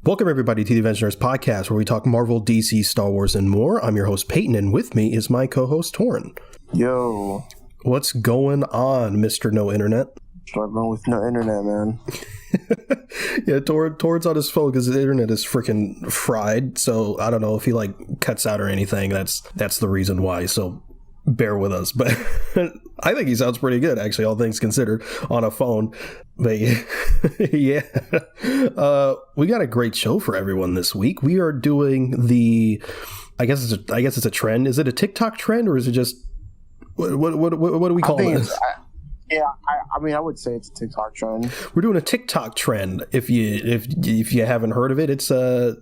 Welcome, everybody, to the Avengenerds podcast, where we talk Marvel, DC, Star Wars, and more. I'm your host, Peyton, and with me is my co-host, Taron. Yo. What's going on, Mr. No Internet? Struggling with no internet, man. Yeah, Taron's on his phone because the internet is freaking fried, so I don't know if he, cuts out or anything. That's the reason why, so bear with us. But I think he sounds pretty good, actually, all things considered, on a phone. But yeah, we got a great show for everyone this week. We are doing I guess it's a trend. Is it a TikTok trend, or is it just what do we call it? I would say it's a TikTok trend. We're doing a TikTok trend. If you haven't heard of it, it's a.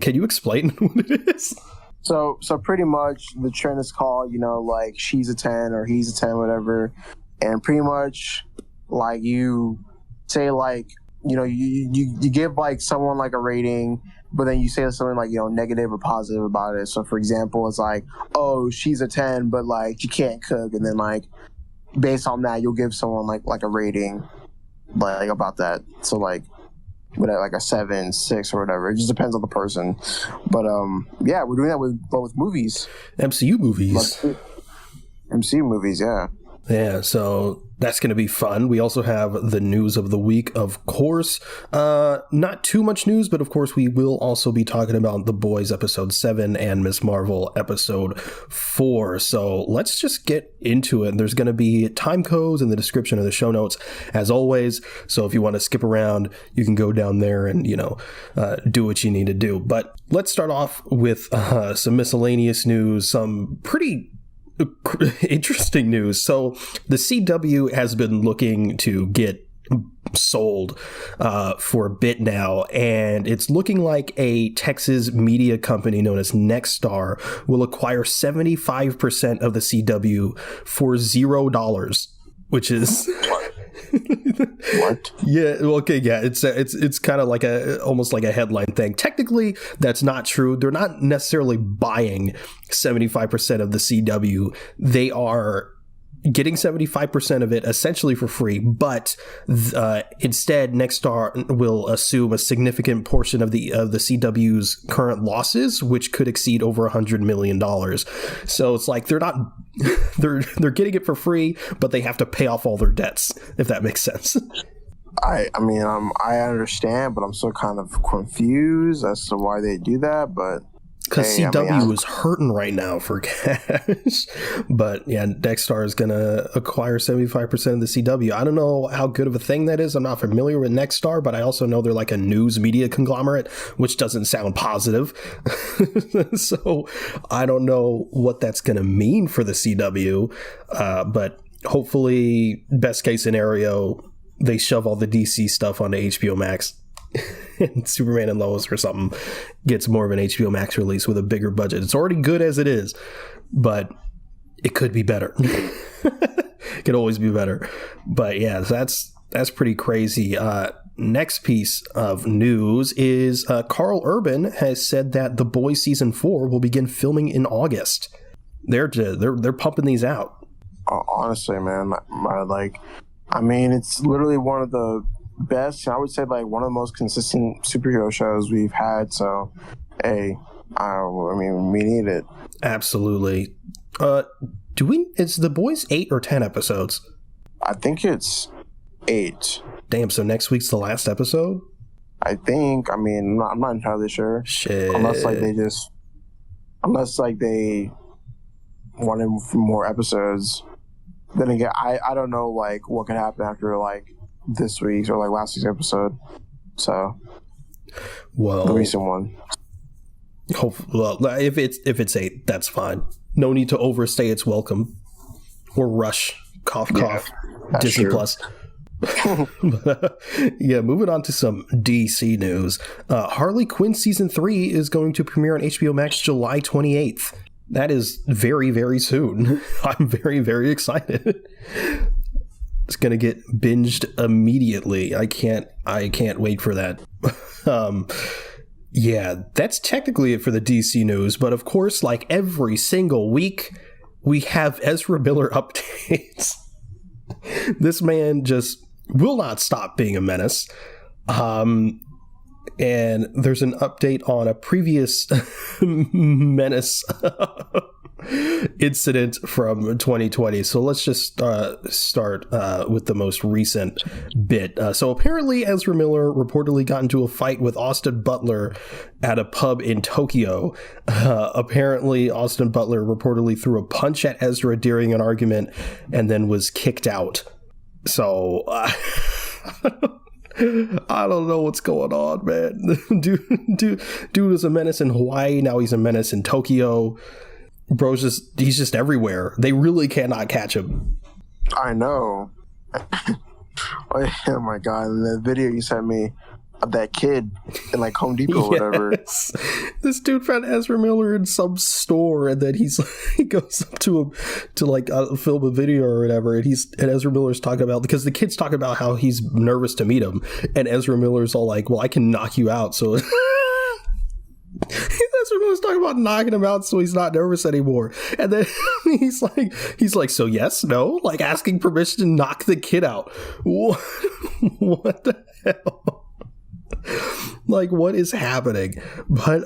Can you explain what it is? So pretty much the trend is called, she's a 10 or he's a 10, whatever, and pretty much you say you give someone a rating, but then you say something negative or positive about it. So for example, it's oh, she's a 10, but she can't cook, and then based on that you'll give someone a rating about that. So with a 7, 6, or whatever. It just depends on the person. But yeah, we're doing that with movies. MCU movies. MCU movies, yeah. Yeah, so that's going to be fun. We also have the news of the week, of course. Not too much news, but of course we will also be talking about The Boys episode 7 and Ms. Marvel episode 4. So let's just get into it. There's going to be time codes in the description of the show notes, as always. So if you want to skip around, you can go down there and, do what you need to do. But let's start off with some miscellaneous news, some pretty interesting news. So the CW has been looking to get sold for a bit now, and it's looking like a Texas media company known as Nextar will acquire 75% of the CW for $0, which is what? Yeah, okay, yeah, it's kind of almost like a headline thing. Technically, that's not true. They're not necessarily buying 75% of the CW. They are getting 75% of it essentially for free, but instead Nextar will assume a significant portion of the CW's current losses, which could exceed over $100 million. So it's they're getting it for free, but they have to pay off all their debts, if that makes sense. I understand, but I'm still kind of confused as to why they do that. But because CW is hurting right now for cash. But yeah, Nextar is going to acquire 75% of the CW. I don't know how good of a thing that is. I'm not familiar with Nextar, but I also know they're a news media conglomerate, which doesn't sound positive. So I don't know what that's going to mean for the CW. But hopefully, best case scenario, they shove all the DC stuff onto HBO Max. And Superman and Lois or something gets more of an HBO Max release with a bigger budget. It's already good as it is, but it could be better. It could always be better. But yeah, that's pretty crazy. Next piece of news is Carl Urban has said that The Boys season 4 will begin filming in August. They're pumping these out. Honestly, man, it's literally one of the best, I would say one of the most consistent superhero shows we've had. So hey, we need it. Absolutely. Is The Boys 8 or 10 episodes? I think it's 8. Damn, so next week's the last episode? I think. I'm not entirely sure. Shit. Unless they wanted more episodes. Then again, I don't know what could happen after this week's or last week's episode. So, well, the recent one. Well, if it's 8, that's fine. No need to overstay its welcome or rush. Cough, cough. Disney true. Plus. Yeah, moving on to some DC news. Harley Quinn season 3 is going to premiere on HBO Max July 28th. That is very, very soon. I'm very, very excited. It's gonna get binged immediately. I can't wait for that. Yeah, that's technically it for the DC news, but of course, every single week, we have Ezra Miller updates. This man just will not stop being a menace. and there's an update on a previous Menace incident from 2020. So let's just start with the most recent bit. So apparently Ezra Miller reportedly got into a fight with Austin Butler at a pub in Tokyo. Apparently Austin Butler reportedly threw a punch at Ezra during an argument and then was kicked out. So I don't know what's going on, man. Dude was a menace in Hawaii. Now he's a menace in Tokyo. Bro's he's just everywhere. They really cannot catch him. I know. Oh my God. And the video you sent me of that kid in like Home Depot or whatever. This dude found Ezra Miller in some store, and then he goes up to him to like film a video or whatever, and Ezra Miller's talking about, because the kid's talking about how he's nervous to meet him, and Ezra Miller's all like, well, I can knock you out, so Ezra Miller's talking about knocking him out so he's not nervous anymore. And then he's like, so yes, no, like asking permission to knock the kid out. What the hell? Like, what is happening? But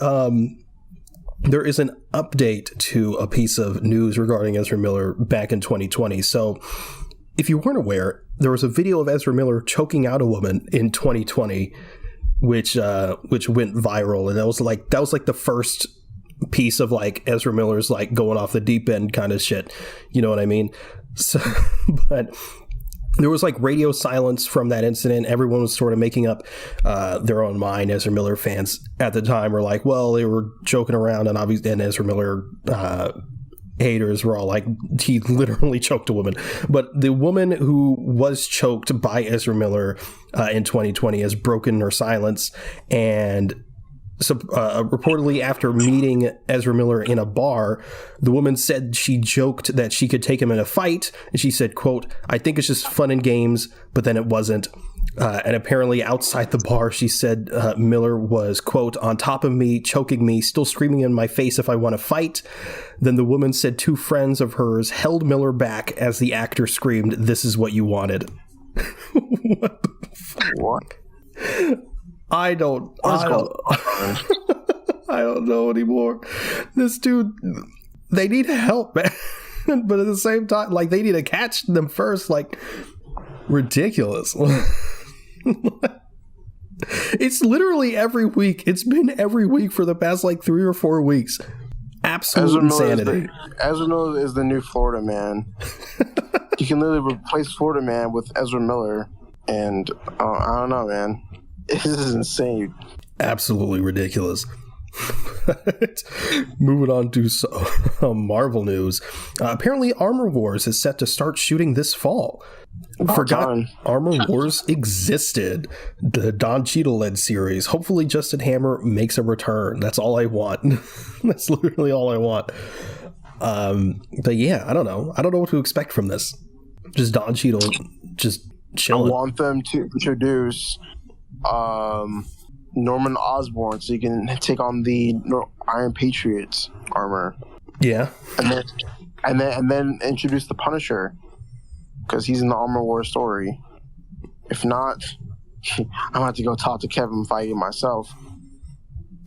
there is an update to a piece of news regarding Ezra Miller back in 2020. So if you weren't aware, there was a video of Ezra Miller choking out a woman in 2020, which went viral, and that was like the first piece of like Ezra Miller's like going off the deep end kind of shit. You know what I mean? So, but there was like radio silence from that incident. Everyone was sort of making up their own mind. Ezra Miller fans at the time were like, well, they were joking around, and obviously, and Ezra Miller haters were all like, he literally choked a woman. But the woman who was choked by Ezra Miller in 2020 has broken her silence, and so reportedly after meeting Ezra Miller in a bar, the woman said she joked that she could take him in a fight, and she said, quote, I think it's just fun and games, but then it wasn't. And apparently outside the bar, she said Miller was, quote, on top of me, choking me, still screaming in my face if I want to fight. Then the woman said two friends of hers held Miller back as the actor screamed, this is what you wanted. What the fuck? What? I don't know anymore. This dude, they need help, man. But at the same time, like, they need to catch them first. Like, ridiculous. It's literally every week. It's been every week for the past like 3 or 4 weeks. Absolute insanity. Ezra Miller is the new Florida man. You can literally replace Florida man with Ezra Miller, and I don't know, man. This is insane. Absolutely ridiculous. Moving on to some Marvel news. Apparently, Armor Wars is set to start shooting this fall. Forgot Armor Wars existed. The Don Cheadle-led series. Hopefully, Justin Hammer makes a return. That's all I want. That's literally all I want. But yeah, I don't know. I don't know what to expect from this. Just Don Cheadle, just chilling. I want them to introduce Norman Osborn so you can take on the Iron Patriot's armor. Yeah, and then introduce the Punisher, because he's in the Armor War story. If not, I'm gonna have to go talk to Kevin Feige myself.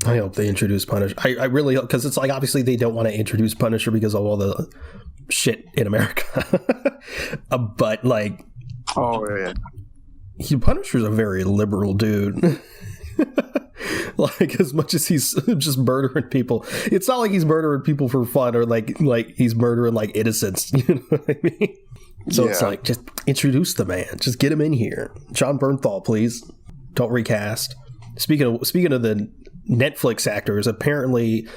I hope they introduce Punisher. I really hope, because it's like, obviously they don't want to introduce Punisher because of all the shit in America. But like, oh yeah. Punisher's a very liberal dude. Like, as much as he's just murdering people, it's not like he's murdering people for fun, or like he's murdering like innocents. You know what I mean? So yeah. It's like, just introduce the man. Just get him in here. John Bernthal, please. Don't recast. Speaking of the Netflix actors, apparently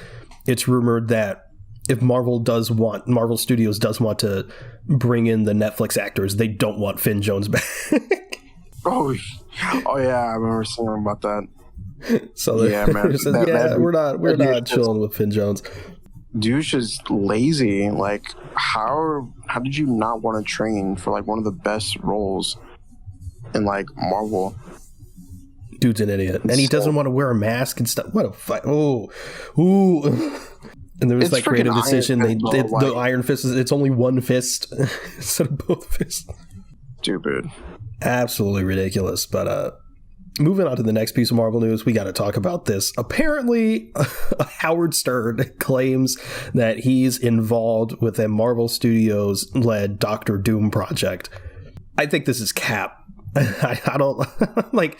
it's rumored that if Marvel Studios does want to bring in the Netflix actors, they don't want Finn Jones back. Oh yeah, I remember seeing about that. So yeah, man, we're not chilling with Finn Jones. Dude's just lazy. Like, how did you not want to train for like one of the best roles in like Marvel? Dude's an idiot, and he doesn't want to wear a mask and stuff. What a fight! Oh, ooh. And there was that creative decision. The Iron Fist it's only one fist instead of both fists. Stupid. Absolutely ridiculous. But moving on to the next piece of Marvel news, we got to talk about this. Apparently, Howard Stern claims that he's involved with a Marvel Studios-led Doctor Doom project. I think this is cap. I don't like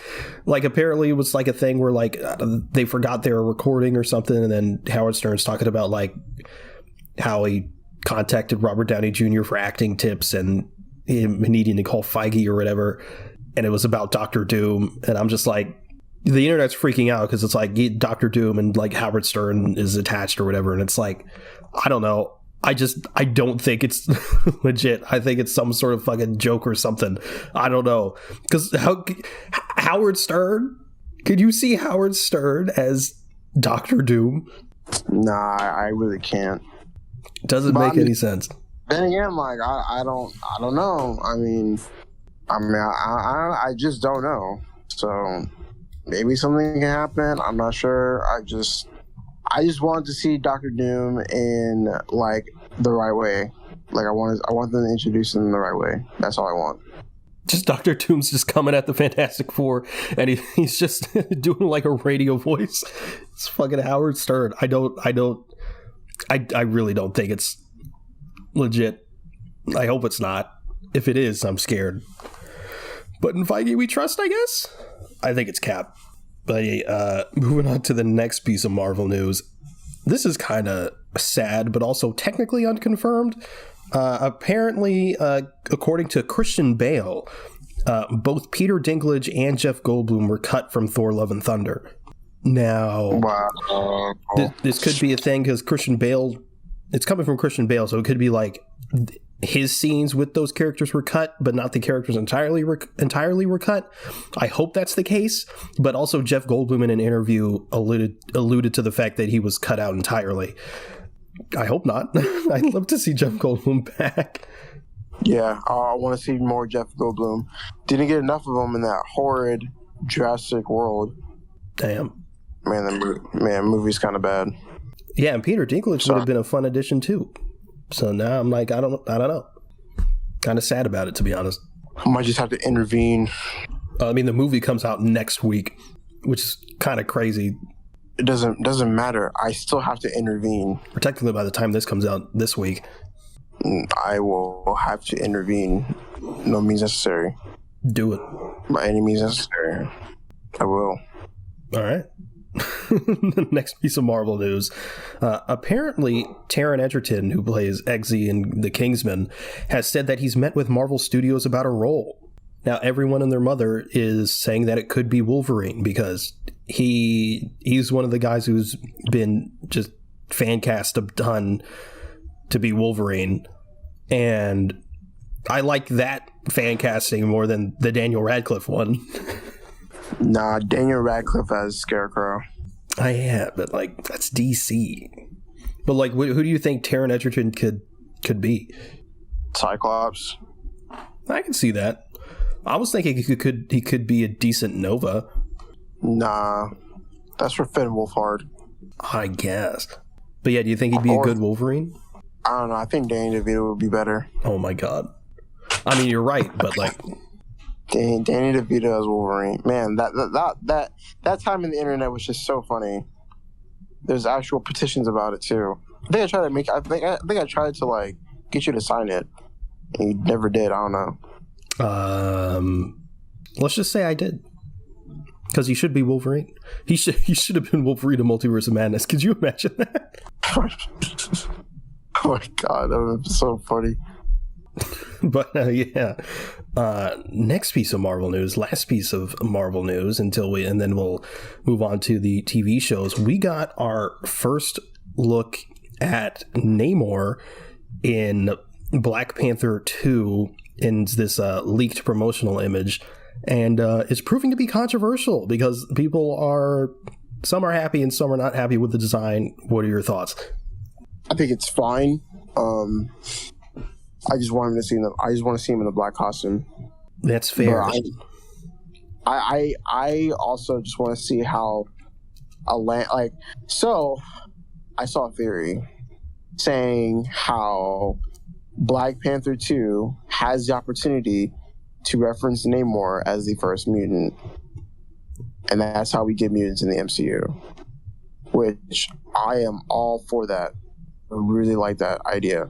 apparently it was like a thing where like they forgot they were recording or something, and then Howard Stern's talking about like how he contacted Robert Downey Jr. for acting tips and him needing to call Feige or whatever, and it was about Doctor Doom. And I'm just like, the internet's freaking out because it's like Doctor Doom and like Howard Stern is attached or whatever, and it's like, I don't know. I don't think it's legit. I think it's some sort of fucking joke or something. I don't know. Because Howard Stern? Could you see Howard Stern as Doctor Doom? Nah, I really can't. Doesn't make any sense. Then again, like I don't know. I just don't know. So maybe something can happen. I'm not sure. I just wanted to see Doctor Doom in like the right way. Like I want them to introduce him in the right way. That's all I want. Just Doctor Doom's just coming at the Fantastic Four, and he's just doing like a radio voice. It's fucking Howard Stern. I really don't think it's legit. I hope it's not. If it is, I'm scared. But in Feige we trust, I guess. I think it's cap. But moving on to the next piece of Marvel news. This is kind of sad, but also technically unconfirmed. Apparently, according to Christian Bale, both Peter Dinklage and Jeff Goldblum were cut from Thor: Love and Thunder. Now, wow. This could be a thing because Christian Bale, it's coming from Christian Bale, so it could be like his scenes with those characters were cut, but not the characters entirely were cut. I hope that's the case, but also Jeff Goldblum in an interview alluded to the fact that he was cut out entirely. I hope not. I'd love to see Jeff Goldblum back. Yeah, I want to see more Jeff Goldblum. Didn't get enough of him in that horrid Jurassic World. Damn. Man, the movie's kind of bad. Yeah, and Peter Dinklage would have been a fun addition too. So now I'm like, I don't know. Kind of sad about it, to be honest. I might just have to intervene. I mean, the movie comes out next week, which is kind of crazy. It doesn't matter. I still have to intervene. Or technically, by the time this comes out this week, I will have to intervene. No means necessary. Do it. By any means necessary. I will. All right. The next piece of Marvel news. Apparently, Taron Egerton, who plays Eggsy in The Kingsman, has said that he's met with Marvel Studios about a role. Now, everyone and their mother is saying that it could be Wolverine because he's one of the guys who's been just fan cast done to be Wolverine. And I like that fan casting more than the Daniel Radcliffe one. Nah, Daniel Radcliffe as Scarecrow. But like that's DC. But like, who do you think Taron Egerton could be? Cyclops. I can see that. I was thinking he could be a decent Nova. Nah, that's for Finn Wolfhard. I guess. But yeah, do you think he'd be a good Wolverine? I don't know. I think Danny DeVito would be better. Oh my god. I mean, you're right, but like. Danny DeVito as Wolverine, man. That time in the internet was just so funny. There's actual petitions about it too. I think I tried to like get you to sign it, and you never did. I don't know. Let's just say I did, because he should be Wolverine. He should have been Wolverine in Multiverse of Madness. Could you imagine that? Oh my god, that would be so funny. But yeah, next piece of Marvel news, last piece of Marvel news and then we'll move on to the TV shows. We got our first look at Namor in Black Panther 2 in this leaked promotional image, and it's proving to be controversial because some are happy and some are not happy with the design. What are your thoughts? I think it's fine. I just want to see him in the black costume. That's fair. I also just want to see how So I saw a theory saying how Black Panther 2 has the opportunity to reference Namor as the first mutant. and that's how we get mutants in the MCU. Which I am all for that. I really like that idea,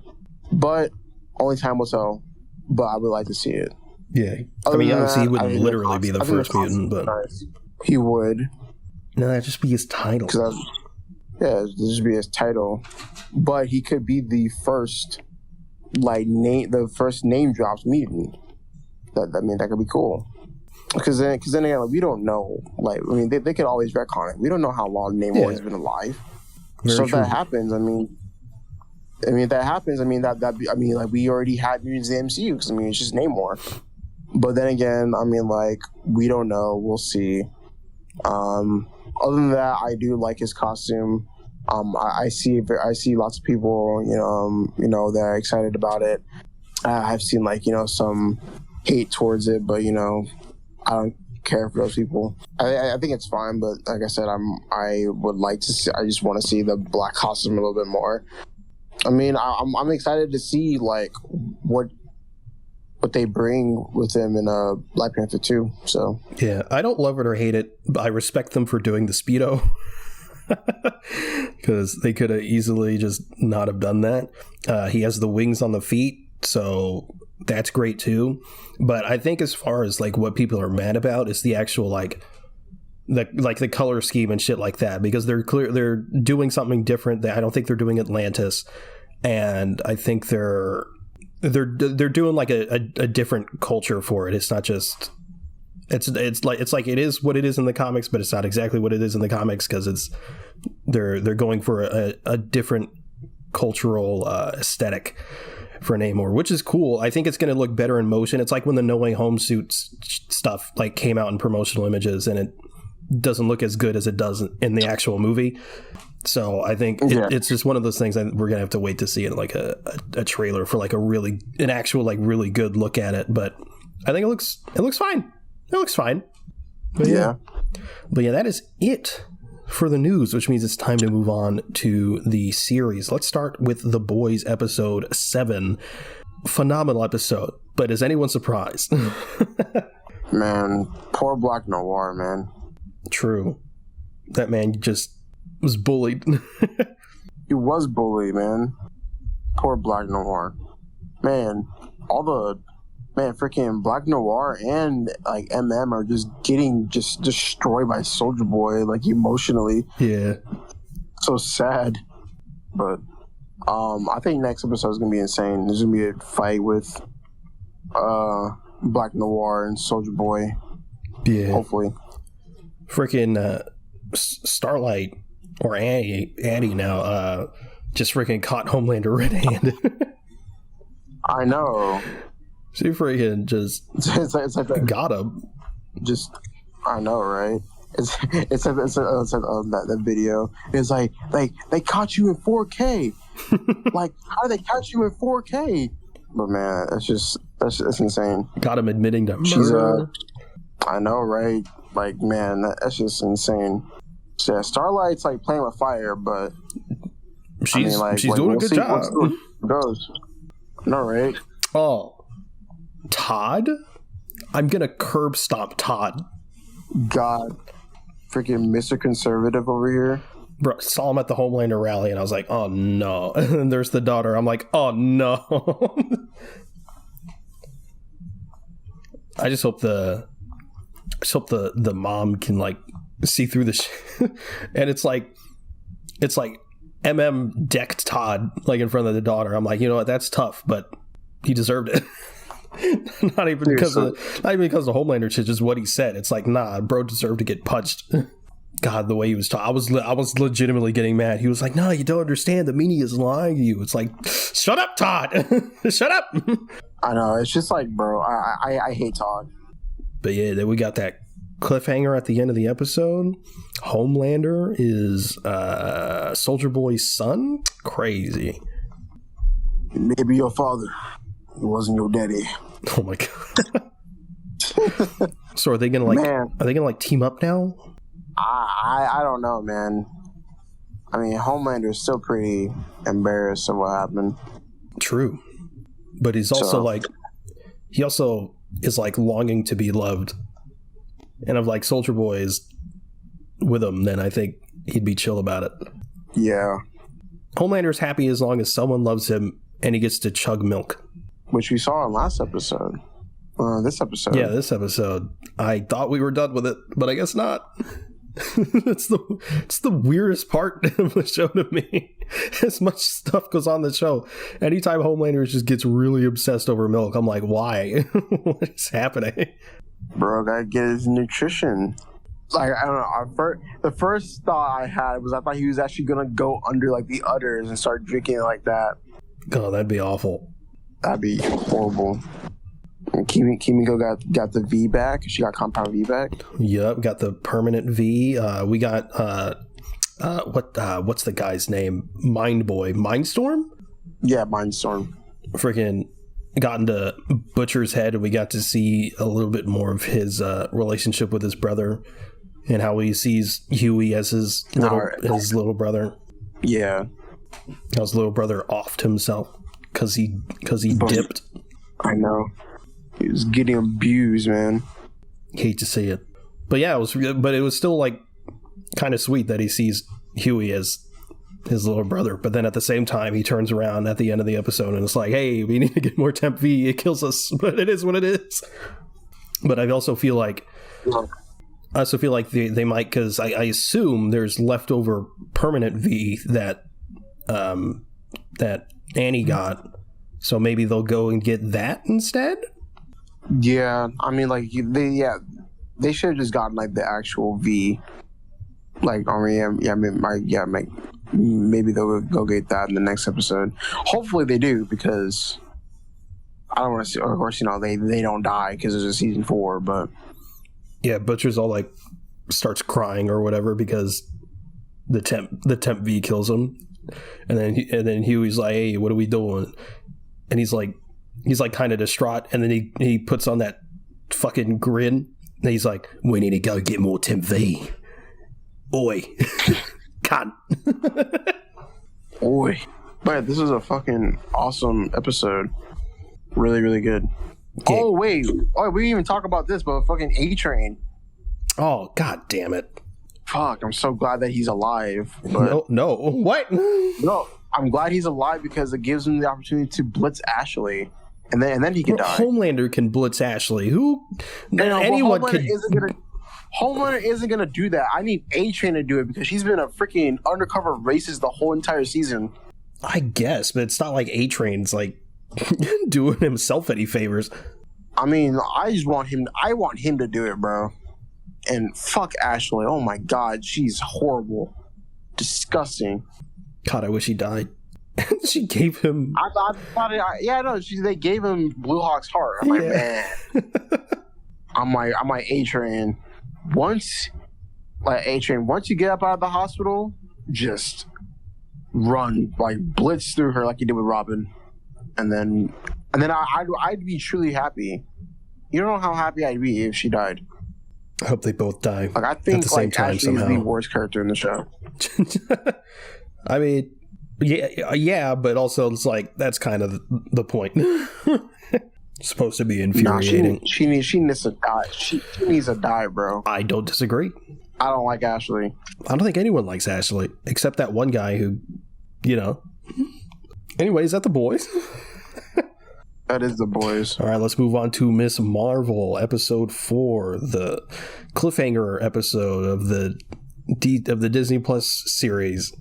but only time will tell. But I would like to see it. Yeah, I mean, obviously, he wouldn't literally be the first mutant, but he would. No, that'd just be his title. Yeah, it'd just be his title. But he could be the first, the first name drops mutant. That could be cool. Because then again, we don't know. They could always retcon it. We don't know how long Namor has been alive. Very so true. If that happens, we already had mutants in the MCU. Because it's just Namor. But then again, we don't know. We'll see. Other than that, I do like his costume. I see lots of people, that are excited about it. I've seen some hate towards it, but I don't care for those people. I think it's fine, but like I said, I would like to see. I just want to see the black costume a little bit more. I'm excited to see what they bring with them in Black Panther 2. So yeah, I don't love it or hate it, but I respect them for doing the Speedo. Because they could have easily just not have done that. He has the wings on the feet, so that's great too. But I think as far as what people are mad about is the actual the color scheme and shit like that, because they're doing something different. I don't think they're doing Atlantis, and I think they're doing a different culture for it. It's not just it's like it is what it is in the comics, but it's not exactly what it is in the comics, because they're going for a different cultural aesthetic for Namor, which is cool. I think it's going to look better in motion. It's like when the No Way Home suits stuff came out in promotional images, and it doesn't look as good as it does in the actual movie. So I think it's just one of those things that we're gonna have to wait to see in a trailer for an actual really good look at it. But I think it looks fine. It looks fine. But yeah, that is it for the news, which means it's time to move on to the series. Let's start with The Boys episode 7. Phenomenal episode, but is anyone surprised? Man, poor Black Noir, man. True. That man just was bullied. He was bullied, man. Poor Black Noir. Man, freaking Black Noir and MM are just getting destroyed by Soldier Boy, emotionally. Yeah. So sad. But I think next episode is gonna be insane. There's gonna be a fight with Black Noir and Soldier Boy. Yeah. Hopefully. Freaking Starlight or Addie now just freaking caught Homelander red-handed. I know. She freaking just got him. Just, I know, right? It's that video. It's they caught you in 4K. How did they catch you in 4K? But man, that's insane. Got him admitting to murder. I know, right? Man, that's just insane. So, yeah, Starlight's playing with fire, but she's doing a good job. Goes. No, right? Oh, Todd? I'm gonna curb stomp Todd. God, freaking Mr. Conservative over here. Bro, saw him at the Homelander rally, and I was like, oh no. And then there's the daughter. I'm like, oh no. I just hope the mom can see through the shit. And it's like MM decked Todd in front of the daughter. I'm like, you know what, that's tough, but he deserved it. not even because of Homelander shit, just what he said. It's nah, bro deserved to get punched. God, the way he was talking, I was legitimately getting mad. He was like, no, you don't understand, the media is lying to you. It's shut up, Todd. Shut up. I know, it's just bro, I hate Todd. But yeah, then we got that cliffhanger at the end of the episode. Homelander is Soldier Boy's son. Crazy. Maybe your father. It wasn't your daddy. Oh my god. So are they gonna team up now? I don't know, man. Homelander is still pretty embarrassed of what happened. True. But he's also he also is longing to be loved. And of Soldier Boy is with him, then I think he'd be chill about it. Yeah. Homelander's happy as long as someone loves him and he gets to chug milk. Which we saw in last episode. This episode. Yeah, this episode. I thought we were done with it, but I guess not. It's the weirdest part of the show to me. As much stuff goes on the show, anytime Homelander just gets really obsessed over milk, I'm like, why? What is happening? Bro, gotta get his nutrition. Like, I don't know. The first thought I had was I thought he was actually gonna go under like the udders and start drinking it like that. Oh, that'd be awful. That'd be horrible. And Kimiko got the V back. She got compound V back. Yep, got the permanent V. We got what's the guy's name? Mindstorm? Yeah, Mindstorm. Freaking got into Butcher's head, and we got to see a little bit more of his relationship with his brother and how he sees Huey as his little brother. Yeah. How his little brother offed himself because he dipped. I know. He was getting abused, man. Hate to see it. But yeah, it was still like kind of sweet that he sees Huey as his little brother. But then at the same time, he turns around at the end of the episode and it's like, hey, we need to get more temp V. It kills us, but it is what it is. But I also feel like they might, because I assume there's leftover permanent V that Annie got. So maybe they'll go and get that instead? Yeah, I mean, like, they should have just gotten, like, the actual V. Like, maybe they'll go get that in the next episode. Hopefully they do, because I don't want to see, of course, they don't die because it's a season 4, but... Yeah, Butcher's all, like, starts crying or whatever because the temp V kills him. And then Huey's like, hey, what are we doing? And he's like kind of distraught, and then he puts on that fucking grin, and he's like, we need to go get more temp V. Oi. Cunt. Oi. But this is a fucking awesome episode. Really, really good. Yeah. Oh, wait. Oh, we didn't even talk about this, but fucking A-Train. Oh, god damn it. Fuck, I'm so glad that he's alive. But no. What? No, I'm glad he's alive because it gives him the opportunity to blitz Ashley. And then he can die. Homelander can blitz Ashley. Who? Anyone could. Homelander isn't gonna do that. I need A-Train to do it because she's been a freaking undercover racist the whole entire season. I guess, but it's not like A-Train's like doing himself any favors. I mean, I want him to do it, bro. And fuck Ashley. Oh my god, she's horrible. Disgusting. God, I wish he died. She gave him... they gave him Blue Hawk's heart. I'm like, man. I'm like, A-Train. Once you get up out of the hospital, just run, like, blitz through her like you did with Robin. And then I'd be truly happy. You don't know how happy I'd be if she died. I hope they both die. Like, I think, at the same time Ashley's somehow. the worst character in the show. I mean, yeah, but also it's like that's kind of the point. It's supposed to be infuriating. Nah, she needs to die. She needs to die, bro. I don't disagree. I don't like Ashley. I don't think anyone likes Ashley except that one guy who, Anyway, is that the boys? That is the boys. All right, let's move on to Miss Marvel, episode 4, the cliffhanger episode of the Disney Plus series.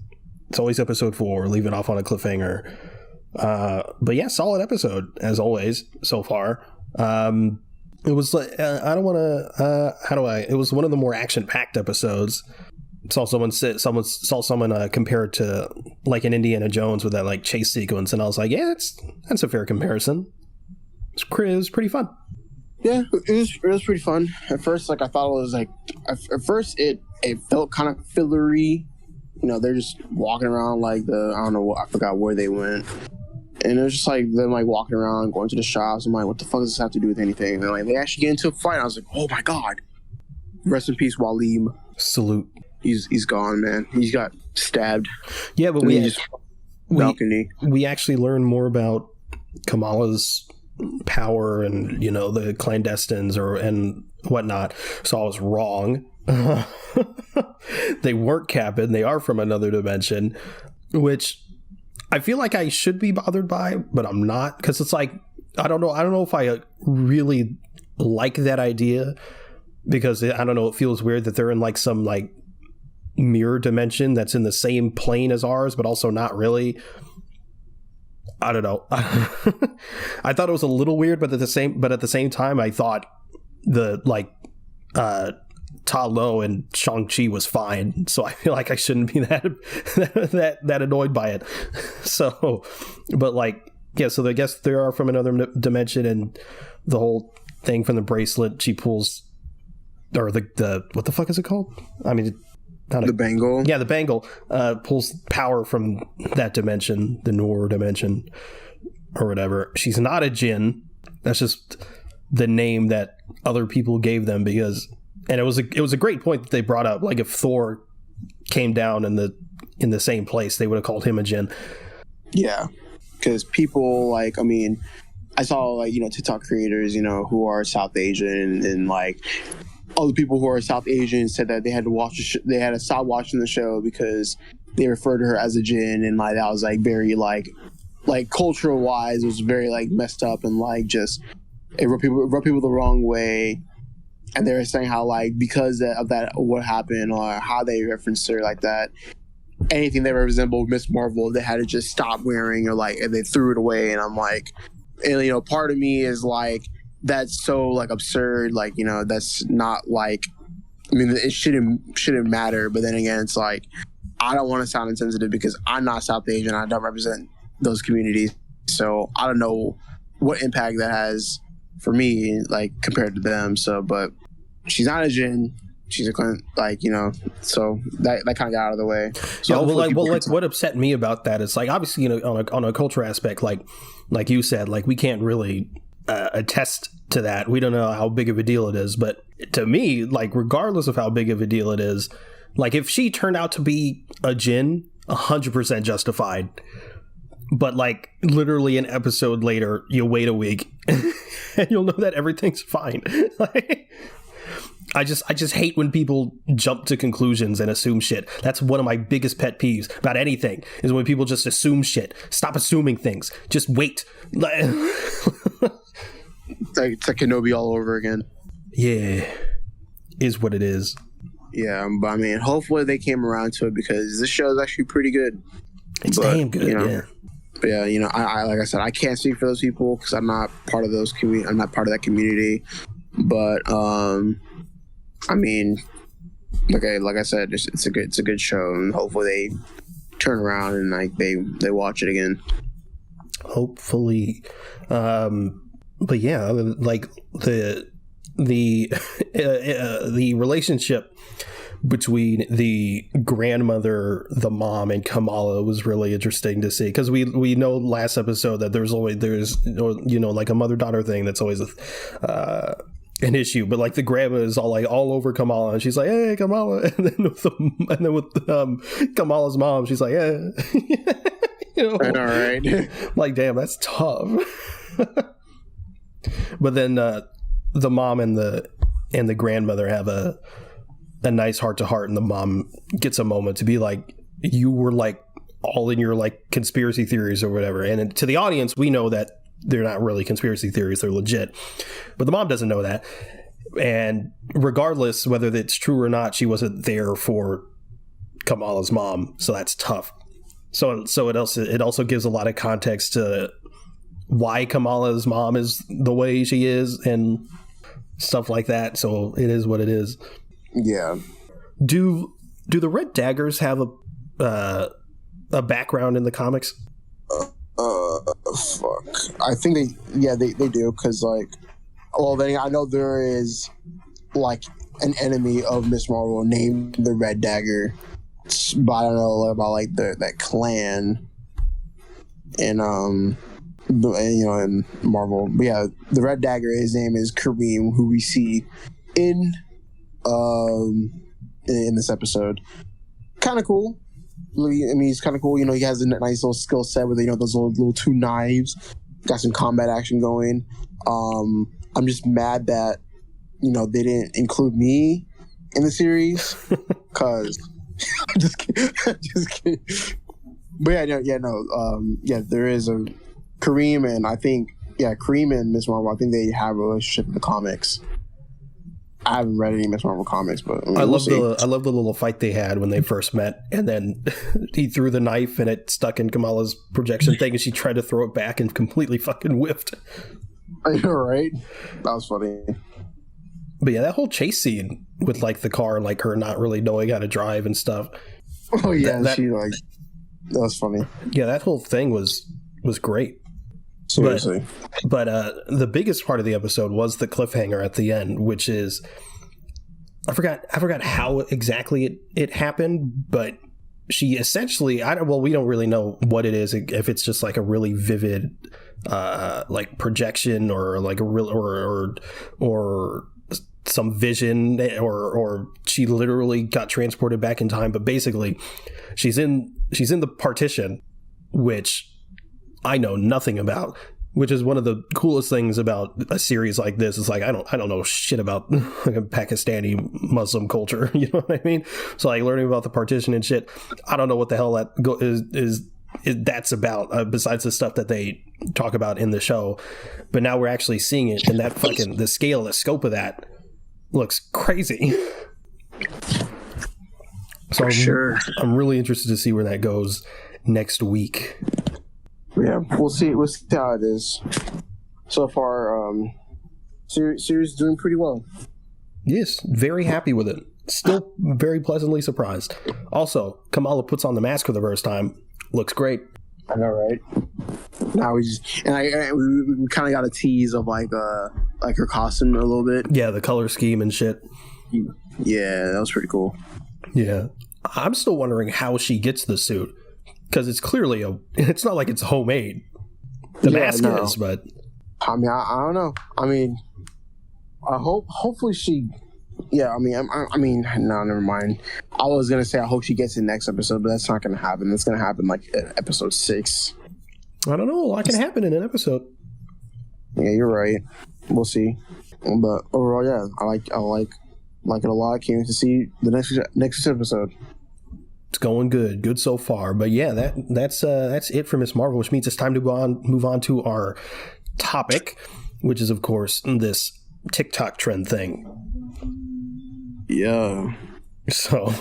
It's always episode 4, leaving off on a cliffhanger. But yeah, solid episode as always so far. It was like it was one of the more action-packed episodes. Someone saw someone compare it to like an Indiana Jones with that like chase sequence, and I was like, yeah, that's a fair comparison. It was pretty fun. Yeah, it was pretty fun. At first, like I thought it was like it felt kind of fillery. They're just walking around like I forgot where they went. And it was just like them like walking around, going to the shops. I'm like, what the fuck does this have to do with anything? And then like they actually get into a fight. I was like, oh my god. Rest in peace, Waleem. Salute. He's gone, man. He got stabbed. Yeah, but we actually learned more about Kamala's power and the clandestines and whatnot. So I was wrong. They weren't capping. They are from another dimension, which I feel like I should be bothered by, but I'm not, because it's like, I don't know if I really like that idea, because I don't know, it feels weird that they're in like some like mirror dimension that's in the same plane as ours, but also not really. I don't know. I thought it was a little weird, but at the same time, I thought the like Ta Lo and Shang-Chi was fine, so I feel like I shouldn't be that annoyed by it. So, but like, yeah, so I guess they are from another dimension, and the whole thing from the bracelet she pulls, or the what the fuck is it called? I mean, the bangle. Yeah, the bangle pulls power from that dimension, the Noor dimension, or whatever. She's not a Jinn. That's just the name that other people gave them, because, and it was a great point that they brought up. Like, if Thor came down in the same place, they would have called him a Jinn. Yeah, because people, like, I mean, I saw, like, you know, TikTok creators, you know, who are South Asian, and like, all the people who are South Asian said that they had to watch they had to stop watching the show because they referred to her as a Jinn, and like that was like very like cultural wise, it was very like messed up, and like just it rubbed people the wrong way. And they were saying how like because of that, what happened, or how they referenced her like that, anything that resembled Miss Marvel, they had to just stop wearing, or like, and they threw it away. And I'm like, and you know, part of me is like, that's so like absurd, like, you know, that's not like, I mean, it shouldn't matter. But then again, it's like, I don't want to sound insensitive because I'm not South Asian, I don't represent those communities, so I don't know what impact that has for me, like, compared to them. So, but she's not a Jinn, she's a Clint, like, you know, so that kind of got out of the way. So yeah, like what upset me about that is, like, obviously, you know, on a culture aspect, like you said, like, we can't really attest to that. We don't know how big of a deal it is, but to me, like, regardless of how big of a deal it is, like, if she turned out to be a Jinn, 100% justified. But like, literally an episode later, you wait a week and you'll know that everything's fine. Like, I just hate when people jump to conclusions and assume shit. That's one of my biggest pet peeves about anything, is when people just assume shit. Stop assuming things. Just wait. It's like Kenobi all over again. Yeah, is what it is. Yeah, but I mean, hopefully they came around to it, because this show is actually pretty good. It's damn good, you know, yeah. But yeah, you know, I like I said, I can't speak for those people because I'm not part of those I'm not part of that community. But I mean, like I said, it's a good show, and hopefully they turn around and like they watch it again. Hopefully, but yeah, like the relationship between the grandmother, the mom, and Kamala was really interesting to see, because we know last episode that there's you know, like a mother-daughter thing that's always an issue, but like the grandma is all over Kamala, and she's like, hey, Kamala, and then with Kamala's mom, she's like, yeah. You know, all right. Like, damn, that's tough. But then the mom and the grandmother have a nice heart-to-heart, and the mom gets a moment to be like, you were like all in your like conspiracy theories or whatever, and to the audience, we know that they're not really conspiracy theories, they're legit, but the mom doesn't know that. And regardless whether it's true or not, she wasn't there for Kamala's mom, so that's tough. So it also gives a lot of context to why Kamala's mom is the way she is and stuff like that. So it is what it is. Yeah. Do the Red Daggers have a background in the comics? Fuck. I think they do, because like, well, then I know there is like an enemy of Miss Marvel named the Red Dagger, but I don't know about like that clan and you know, in Marvel. But yeah, the Red Dagger, his name is Kareem, who we see in this episode. Kind of cool. I mean, he's kind of cool. You know, he has a nice little skill set with, you know, those little two knives. Got some combat action going. I'm just mad that, you know, they didn't include me in the series. Cause just kidding. Just kidding. But there is a Kareem and I think Kareem and Miss Marvel. I think they have a relationship in the comics. I haven't read any Miss Marvel comics, but I love the little fight they had when they first met, and then he threw the knife and it stuck in Kamala's projection thing, and she tried to throw it back and completely fucking whiffed. I know, right? That was funny. But yeah, that whole chase scene with like the car and like her not really knowing how to drive and stuff. Oh yeah, that was funny. Yeah, that whole thing was great. Seriously. But the biggest part of the episode was the cliffhanger at the end, which is I forgot how exactly it happened, but she essentially we don't really know what it is, if it's just like a really vivid like projection or like a real or some vision, or she literally got transported back in time. But basically she's in the partition, which I know nothing about, which is one of the coolest things about a series like this. It's like I don't know shit about like a Pakistani Muslim culture, you know what I mean? So like learning about the partition and shit, I don't know what the hell that is that's about, besides the stuff that they talk about in the show. But now we're actually seeing it, and that fucking the scale, the scope of that looks crazy. So I'm really interested to see where that goes next week. Yeah, we'll see how it is. So far, series is doing pretty well. Yes, very happy with it. Still very pleasantly surprised. Also, Kamala puts on the mask for the first time. Looks great. I know, right? Now we kind of got a tease of like her costume a little bit. Yeah, the color scheme and shit. Yeah, that was pretty cool. Yeah, I'm still wondering how she gets the suit, because it's clearly it's not like it's homemade. The mask is, but I mean, I don't know. I mean, hopefully she. Yeah, I mean, no, never mind. I was gonna say I hope she gets it next episode, but that's not gonna happen. That's gonna happen like episode 6. I don't know. A lot can happen in an episode. Yeah, you're right. We'll see. But overall, yeah, I like it a lot. Can't wait to see the next episode. It's going good so far. But yeah, that's it for Miss Marvel, which means it's time to move on to our topic, which is of course this TikTok trend thing. Yeah. So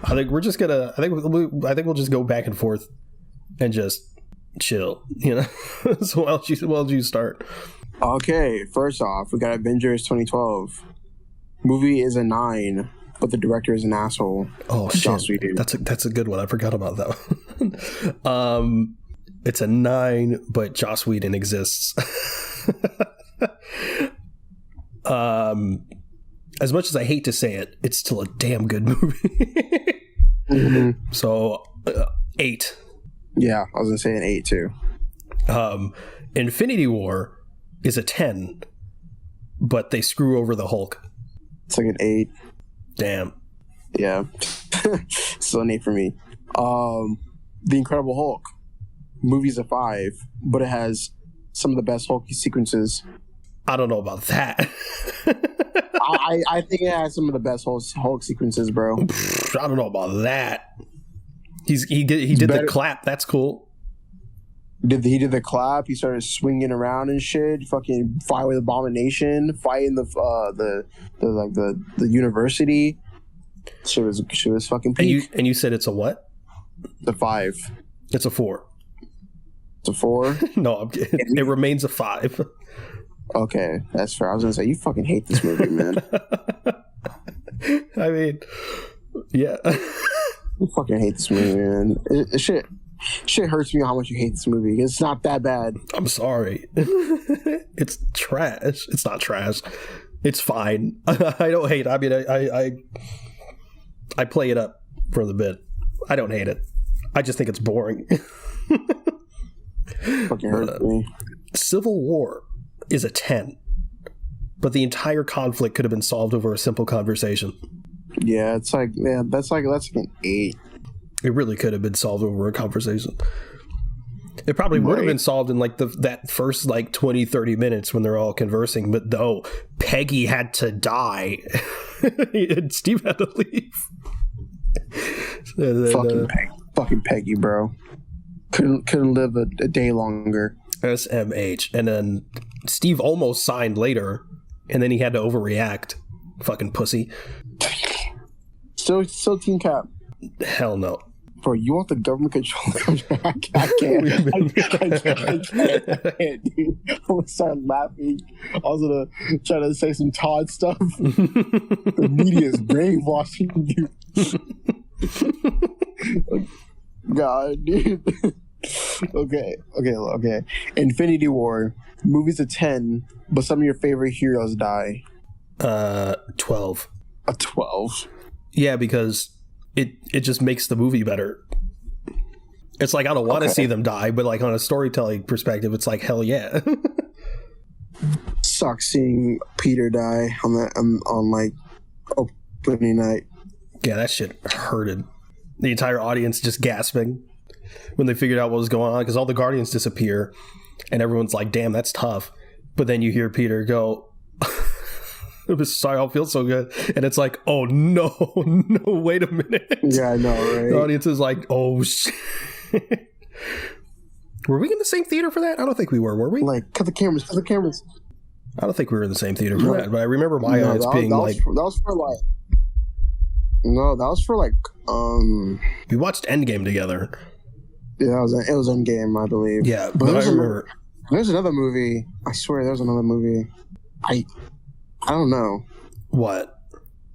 I think we're just gonna. I think we'll just go back and forth and just chill. You know. So why don't you start? Okay. First off, we got Avengers 2012. Movie is a 9, but the director is an asshole. Oh shit! That's a good one. I forgot about that one. It's a 9, but Joss Whedon exists. As much as I hate to say it, it's still a damn good movie. Mm-hmm. So 8. Yeah, I was gonna say an 8 too. Infinity War is a 10, but they screw over the Hulk. It's like an 8. Damn. Yeah. Still an 8 for me. The Incredible Hulk movie's a 5, but it has some of the best Hulk sequences. I don't know about that. I think it has some of the best Hulk sequences, bro. I don't know about that. He did the clap. That's cool. He did the clap. He started swinging around and shit. Fucking fight with Abomination. Fighting the university. Shit was fucking peak. And you said it's a what? The 5. It's a 4. It's a 4. No, I'm kidding. It remains a 5. Okay, that's fair. I was gonna say you fucking hate this movie, man. I mean, yeah. You fucking hate this movie, man. Shit hurts me how much you hate this movie. It's not that bad. I'm sorry. It's trash. It's not trash. It's fine. I don't hate it. I mean, I play it up for the bit. I don't hate it. I just think it's boring. Fucking hurts me. Civil War is a 10, but the entire conflict could have been solved over a simple conversation. Yeah, it's like, man, that's like an 8. It really could have been solved over a conversation. It probably would have been solved in like that first like 20-30 minutes when they're all conversing, but no, Peggy had to die And Steve had to leave. Fucking Peggy, bro. Couldn't live a day longer. SMH. And then Steve almost signed later, and then he had to overreact. Fucking pussy. Still Team Cap. Hell no. Bro, you want the government control? I can't, dude. I'm gonna start laughing. I was gonna try to say some Todd stuff. The media is brainwashing you. God, dude. Okay. Infinity War. Movies of 10, but some of your favorite heroes die. 12. A 12? Yeah, because it just makes the movie better. It's like I don't want to see them die, but like on a storytelling perspective, it's like hell yeah. Sucks seeing Peter die on like opening night. Yeah, that shit hurted. The entire audience just gasping when they figured out what was going on, because all the Guardians disappear, and everyone's like, "Damn, that's tough." But then you hear Peter go, "Sorry, I don't feel so good," and it's like, "Oh no, wait a minute." Yeah, I know, right? The audience is like, "Oh shit." Were we in the same theater for that? I don't think we were we? Like, cut the cameras. I don't think we were in the same theater for that, but I remember my audience being like... That was for like... We watched Endgame together. Yeah, it was Endgame, I believe. Yeah, but I remember... There's another movie. I swear there's another movie. I don't know. What?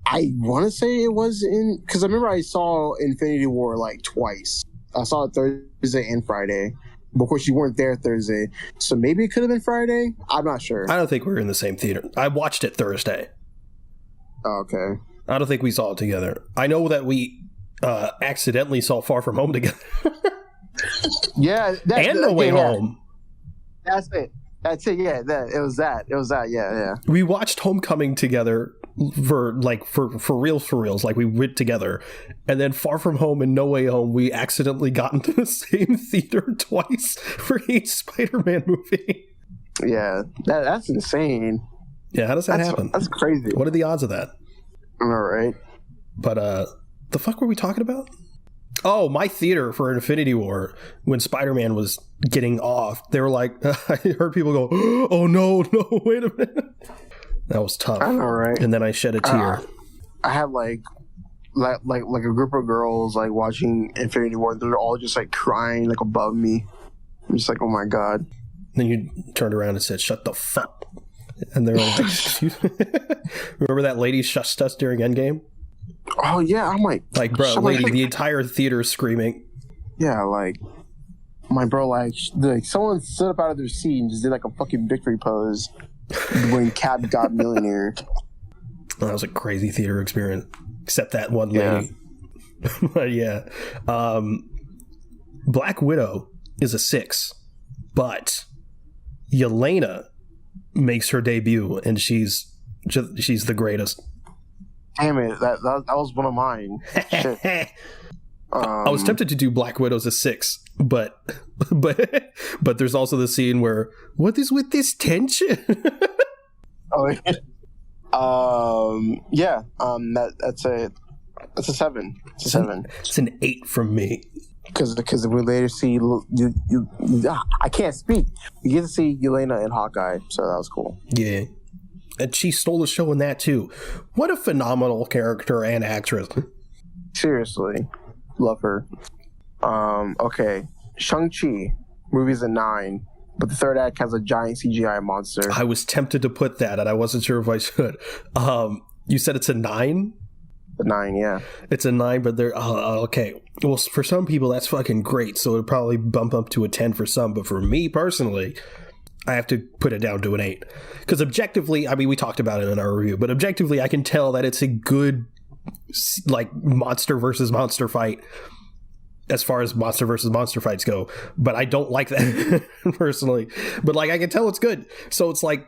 I want to say it was in... Because I remember I saw Infinity War like twice. I saw it Thursday and Friday. But of course, you weren't there Thursday. So maybe it could have been Friday? I'm not sure. I don't think we were in the same theater. I watched it Thursday. Oh, okay. I don't think we saw it together. I know that we accidentally saw Far From Home together. Yeah. And No Way Home. That's it. Yeah. It was that. Yeah. We watched Homecoming together for reals. Like we went together. And then Far From Home and No Way Home, we accidentally got into the same theater twice for each Spider-Man movie. Yeah. That's insane. Yeah, how does that happen? That's crazy. What are the odds of that? All right. But the fuck were we talking about? Oh, my theater for Infinity War, when Spider-Man was getting off, they were like, I heard people go, "Oh no, wait a minute." That was tough. I know, right? And then I shed a tear. I had like a group of girls like watching Infinity War. They're all just like crying like above me. I'm just like, oh my god. Then you turned around and said, "Shut the fuck." And they're like, "Excuse me." Remember that lady shushed us during Endgame? Oh yeah, I'm like, bro, lady, the entire theater is screaming. Yeah, like, my bro, like someone stood up out of their seat and just did like a fucking victory pose when Cap got millionaire. That was a crazy theater experience, except that one lady. Yeah. But yeah, Black Widow is a 6, but Yelena makes her debut, and she's the greatest. Damn it, that was one of mine. Shit. I was tempted to do Black Widow's a 6, but there's also the scene where, what is with this tension? Yeah. That's a 7. It's a 7. It's an 8 from me. Because we later see I can't speak. You get to see Yelena and Hawkeye, so that was cool. Yeah. And she stole the show in that too. What a phenomenal character and actress. Seriously. Love her. Okay. Shang-Chi. Movie's a 9. But the third act has a giant CGI monster. I was tempted to put that, and I wasn't sure if I should. You said it's a 9? A 9, yeah. It's a 9, but they're... okay. Well, for some people, that's fucking great, so it'll probably bump up to a 10 for some. But for me, personally, I have to put it down to an 8. Because objectively, I mean, we talked about it in our review, but objectively, I can tell that it's a good, like, monster versus monster fight as far as monster versus monster fights go. But I don't like that, personally. But, like, I can tell it's good. So it's like,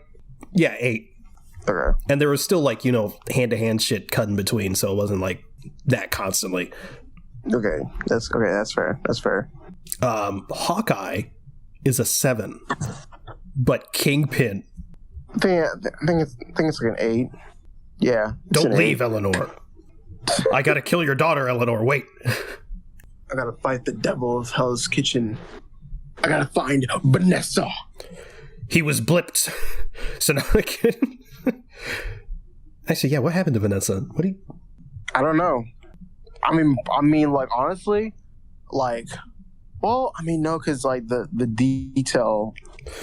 yeah, 8. Okay. And there was still, like, you know, hand-to-hand shit cut in between, so it wasn't, like, that constantly. Okay. That's fair. Hawkeye is a 7. But Kingpin, I think it's like an 8. Yeah. Don't leave, Eleanor. I gotta kill your daughter, Eleanor. Wait. I gotta fight the devil of Hell's Kitchen. I gotta find Vanessa. He was blipped. So now I can... Actually, yeah, what happened to Vanessa? I don't know. I mean, like, honestly, like, well, I mean, no, because, like, the detail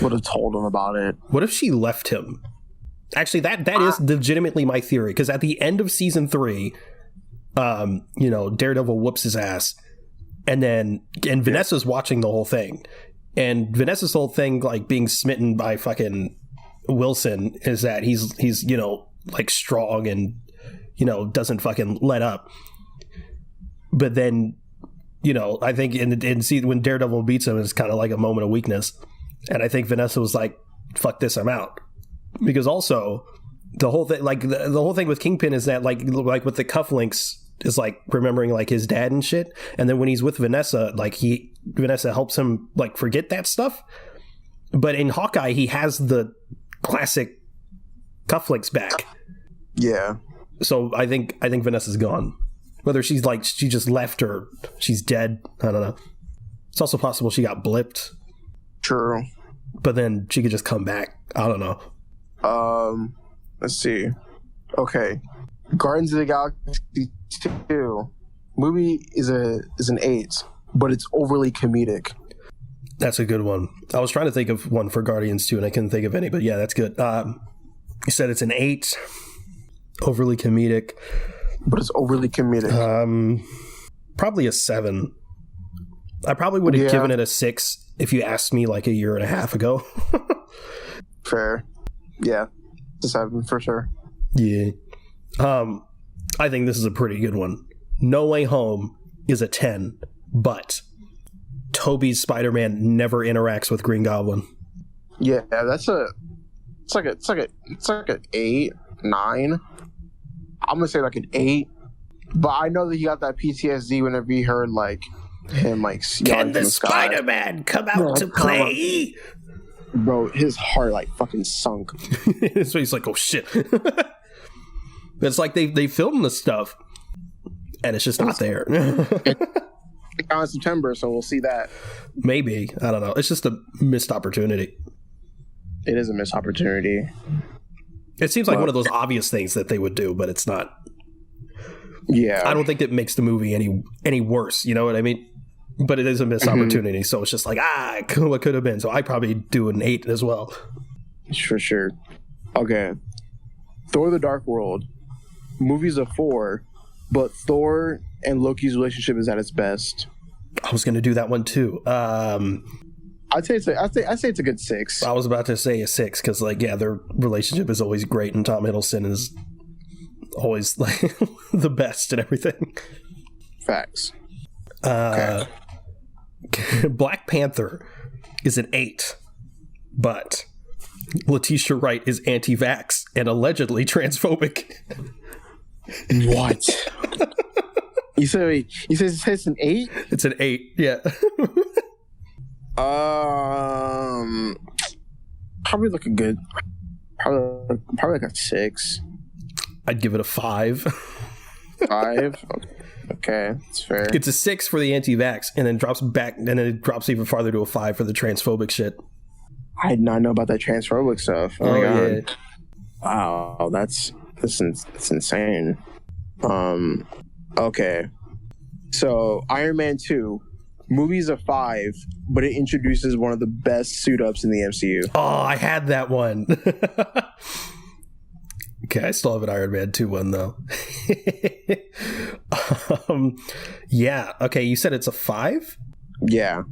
would have told him about it. What if she left him? Actually, that is legitimately my theory, because at the end of season 3, Daredevil whoops his ass, and Vanessa's watching the whole thing, and Vanessa's whole thing, like, being smitten by fucking Wilson, is that he's like, strong and, doesn't fucking let up. But then, I think when Daredevil beats him, it's kind of like a moment of weakness. And I think Vanessa was like, fuck this, I'm out. Because also, the whole thing, like, the whole thing with Kingpin is that, like with the cufflinks, is like remembering, like, his dad and shit. And then when he's with Vanessa, like, Vanessa helps him, like, forget that stuff. But in Hawkeye, he has the classic cufflinks back. Yeah. So I think Vanessa's gone. Whether she's like, she just left or she's dead, I don't know. It's also possible she got blipped. True. But then she could just come back. I don't know. Let's see. Okay. Guardians of the Galaxy 2 movie is an 8, but it's overly comedic. That's a good one. I was trying to think of one for Guardians 2 and I couldn't think of any, but yeah, that's good. You said it's an 8, overly comedic. But it's overly comedic. Probably a 7. I probably would have given it a 6 if you asked me like a year and a half ago. Fair. Yeah. It's a 7 for sure. Yeah. I think this is a pretty good one. No Way Home is a 10, but Tobey's Spider-Man never interacts with Green Goblin. Yeah, it's like an 8, 9. I'm gonna say like an 8, but I know that he got that PTSD whenever he heard like him like. Can the Spider-Man come out to play? Bro, his heart like fucking sunk. So he's like, oh shit. It's like they filmed the stuff, and it's just not there. Out in September, so we'll see that. Maybe, I don't know. It's just a missed opportunity. It is a missed opportunity. It seems like one of those obvious things that they would do, but it's not. Yeah, I don't think it makes the movie any worse. You know what I mean? But it is a missed opportunity, so it's just like what could have been. So I probably do an 8 as well. For sure. Okay, Thor: The Dark World. Movie's a 4, but Thor and Loki's relationship is at its best. I was going to do that one too. I'd say it's a good 6. I was about to say a 6 because, like, yeah, their relationship is always great, and Tom Hiddleston is always like the best and everything. Facts. Okay. Black Panther is an 8, but Letitia Wright is anti-vax and allegedly transphobic. What? You say it's an 8? It's an 8, yeah. Probably like a good, probably like a 6. I'd give it a 5. 5. Okay, that's fair. It's a 6 for the anti-vax, and then drops back, and then it drops even farther to a 5 for the transphobic shit. I did not know about that transphobic stuff. Oh my God. Yeah. Wow, that's insane. Okay, so Iron Man 2. Movie's a 5, but it introduces one of the best suit-ups in the MCU. Oh, I had that one. Okay, I still have an Iron Man 2 one, though. Yeah, okay, you said it's a 5? Yeah.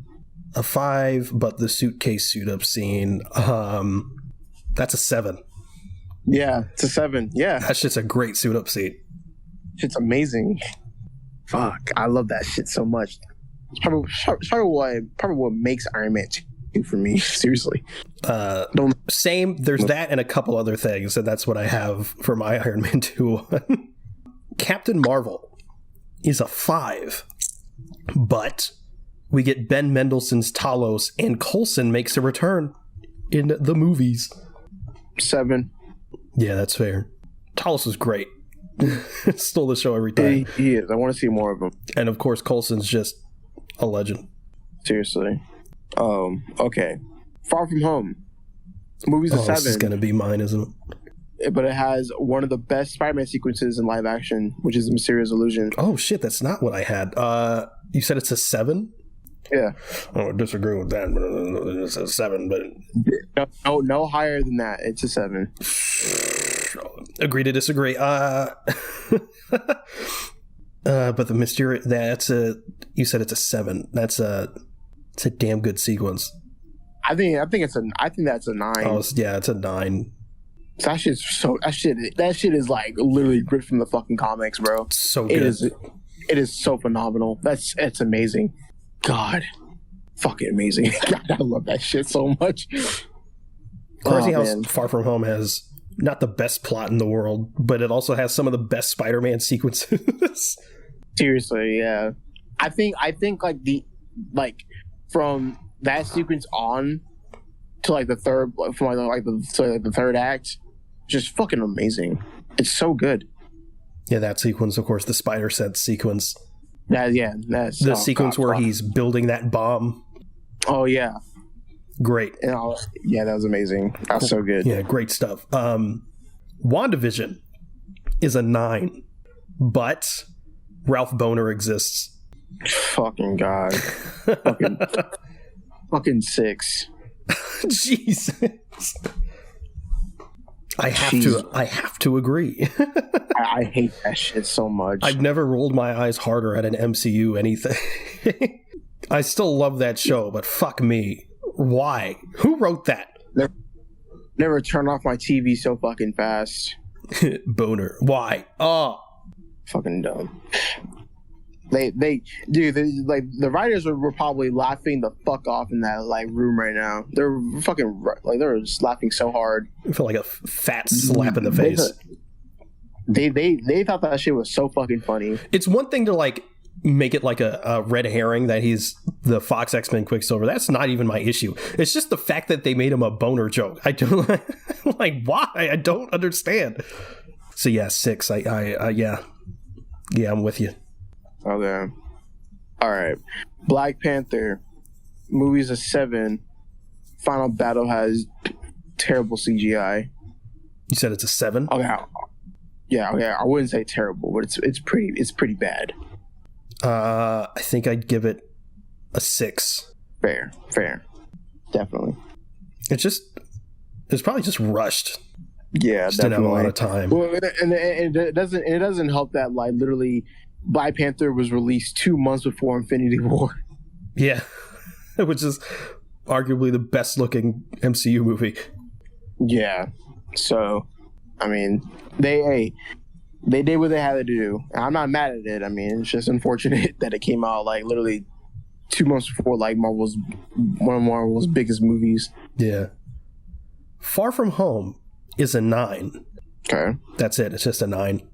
A 5, but the suitcase suit-up scene, that's a 7. Yeah, it's a 7, yeah. That's just a great suit-up scene. Shit's amazing. Fuck, I love that shit so much. It's probably what makes Iron Man 2 for me. Seriously. Same. There's that and a couple other things, and that's what I have for my Iron Man 2 one. Captain Marvel is a 5, but we get Ben Mendelsohn's Talos, and Coulson makes a return in the movies. 7. Yeah, that's fair. Hollis was great. Stole the show every time. He is. I want to see more of him. And of course, Coulson's just a legend. Seriously. Okay. Far From Home. Movie's a 7. This is going to be mine, isn't it? But it has one of the best Spider-Man sequences in live action, which is the Mysterious Illusion. Oh, shit. That's not what I had. You said it's a 7? Yeah. I disagree with that. It's a 7, but... No higher than that. It's a 7. Agree to disagree. But the Mysterio, you said it's a 7. It's a damn good sequence. I think that's a 9. Oh yeah, it's a 9. So that shit is like literally ripped from the fucking comics, bro. It's so good. It is so phenomenal. It's amazing. God, fucking amazing. God, I love that shit so much. Crazy how Far From Home has not the best plot in the world, but it also has some of the best Spider-Man sequences. Seriously, yeah. I think from that sequence on to like the third, the third act, just fucking amazing. It's so good. Yeah, that sequence, of course, the spider sense sequence. That's the sequence where he's building that bomb. Oh yeah, great. Yeah, that was amazing. That's so good. Yeah, great stuff. WandaVision is a 9, but Ralph Boner exists. Fucking God. fucking 6. Jesus. I have to agree. I hate that shit so much. I've never rolled my eyes harder at an MCU anything. I still love that show, but fuck me. Why? Who wrote that? Never turn off my TV so fucking fast. Boner. Why? Oh. Fucking dumb. The writers were probably laughing the fuck off in that like room right now. They're fucking like they're just laughing so hard. I feel like a fat slap in the face. They thought that shit was so fucking funny. It's one thing to like make it like a red herring that he's the Fox X-Men Quicksilver. That's not even my issue. It's just the fact that they made him a boner joke. I don't like why. I don't understand. So yeah, 6. Yeah, I'm with you. Okay. All right. Black Panther. Movie's a 7. Final battle has terrible CGI. You said it's a 7? Okay. Yeah. Okay. I wouldn't say terrible, but it's pretty bad. I think I'd give it a 6. Fair. Definitely. It's probably just rushed. Yeah, just didn't have a lot of time. Well, and it doesn't help that like literally Black Panther was released 2 months before Infinity War. Yeah, which is arguably the best looking MCU movie. Yeah, so I mean, they did what they had to do. I'm not mad at it. I mean, it's just unfortunate that it came out like literally 2 months before like one of Marvel's biggest movies. Yeah. Far From Home is a 9. Okay, that's it. It's just a 9.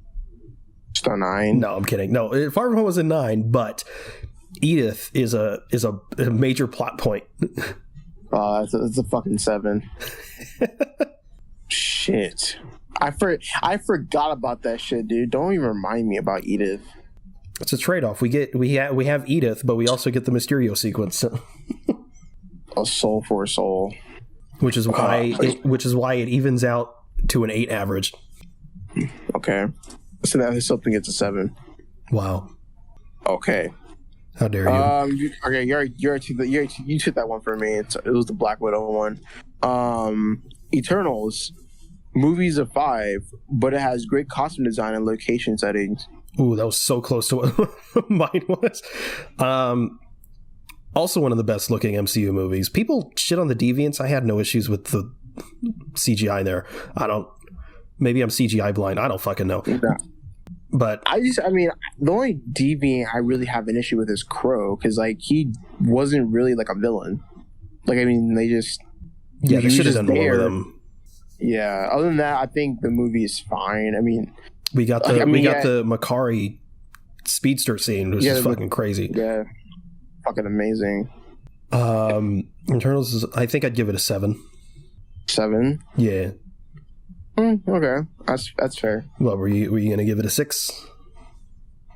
Just a 9? No, I'm kidding. No, Far From Home is a 9, but Edith is a major plot point. It's a fucking 7. Shit. I forgot about that shit, dude. Don't even remind me about Edith. It's a trade-off. We have Edith, but we also get the Mysterio sequence. A soul for a soul. Which is why it evens out to an 8 average. Okay. So that something gets a 7. Wow. Okay. How dare you? Okay, you took that one for me. It was the Black Widow one. Eternals. Movie's a 5, but it has great costume design and location settings. Ooh, that was so close to what mine was. Also one of the best looking MCU movies. People shit on the Deviants. I had no issues with the CGI there. Maybe I'm CGI blind. I don't fucking know. Yeah. But the only Deviant I really have an issue with is Crow, because like he wasn't really like a villain. Like I mean, they should have done more with him. Yeah. Other than that, I think the movie is fine. I mean, we got the Makari speedster scene, which is fucking crazy. Yeah, fucking amazing. Internals I think I'd give it a 7. 7? Yeah. Okay, that's fair. Well, were you gonna give it a 6?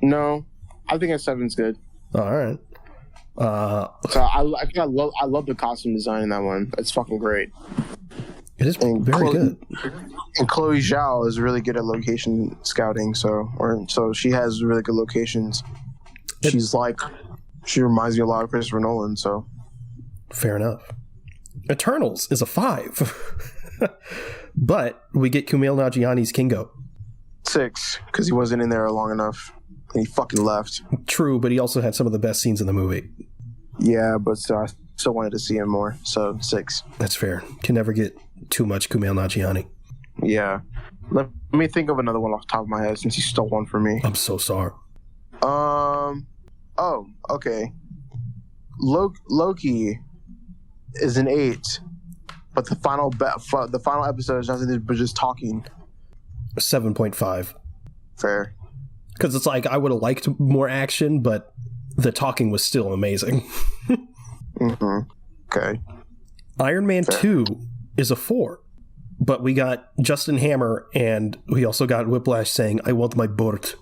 No, I think a 7's good. All right. So I love the costume design in that one. It's fucking great. It is very good. And Chloe Zhao is really good at location scouting. So she has really good locations. She reminds me a lot of Christopher Nolan. So fair enough. Eternals is a 5, but we get Kumail Nanjiani's Kingo. 6 because he wasn't in there long enough and he fucking left. True, but he also had some of the best scenes in the movie. Yeah, but I still wanted to see him more. So 6. That's fair. Can never get too much Kumail Nanjiani. Yeah. Let me think of another one off the top of my head since you stole one from me. I'm so sorry. Oh, okay. Loki is an 8, but the final episode is nothing but just talking. 7.5. Fair. Because it's like I would have liked more action, but the talking was still amazing. Mm-hmm. Okay. Iron Man 2 is a 4, but we got Justin Hammer and we also got Whiplash saying, "I want my board."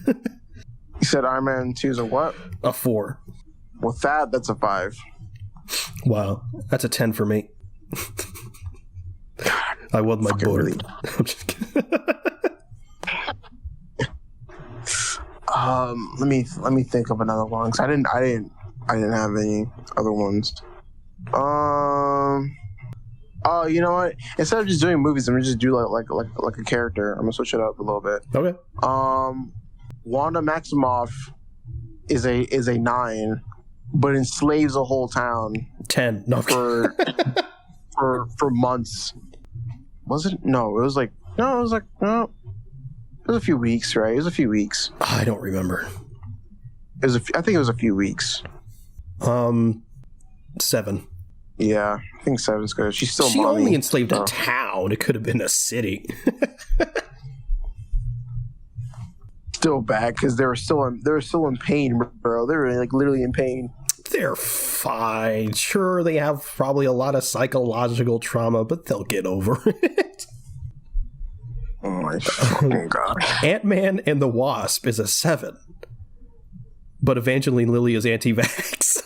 You said Iron Man 2 is a what? A 4. With that's a 5. Wow, that's a 10 for me. I want my board. Really. I'm just kidding. Let me think of another one because I didn't have any other ones. Oh, you know what? Instead of just doing movies, I'm gonna just do like a character. I'm gonna switch it up a little bit. Okay. Wanda Maximoff is a 9, but enslaves a whole town. 10. No. For months. Was it? No, it was like no. It was a few weeks, right? It was a few weeks. I don't remember. I think it was a few weeks. 7. Yeah, I think 7's good. She only enslaved a town. It could have been a city. Still bad because they were still in pain, bro. They were like literally in pain. They're fine. Sure, they have probably a lot of psychological trauma, but they'll get over it. Oh my fucking god. Ant-Man and the Wasp is a 7, but Evangeline Lilly is anti-vax.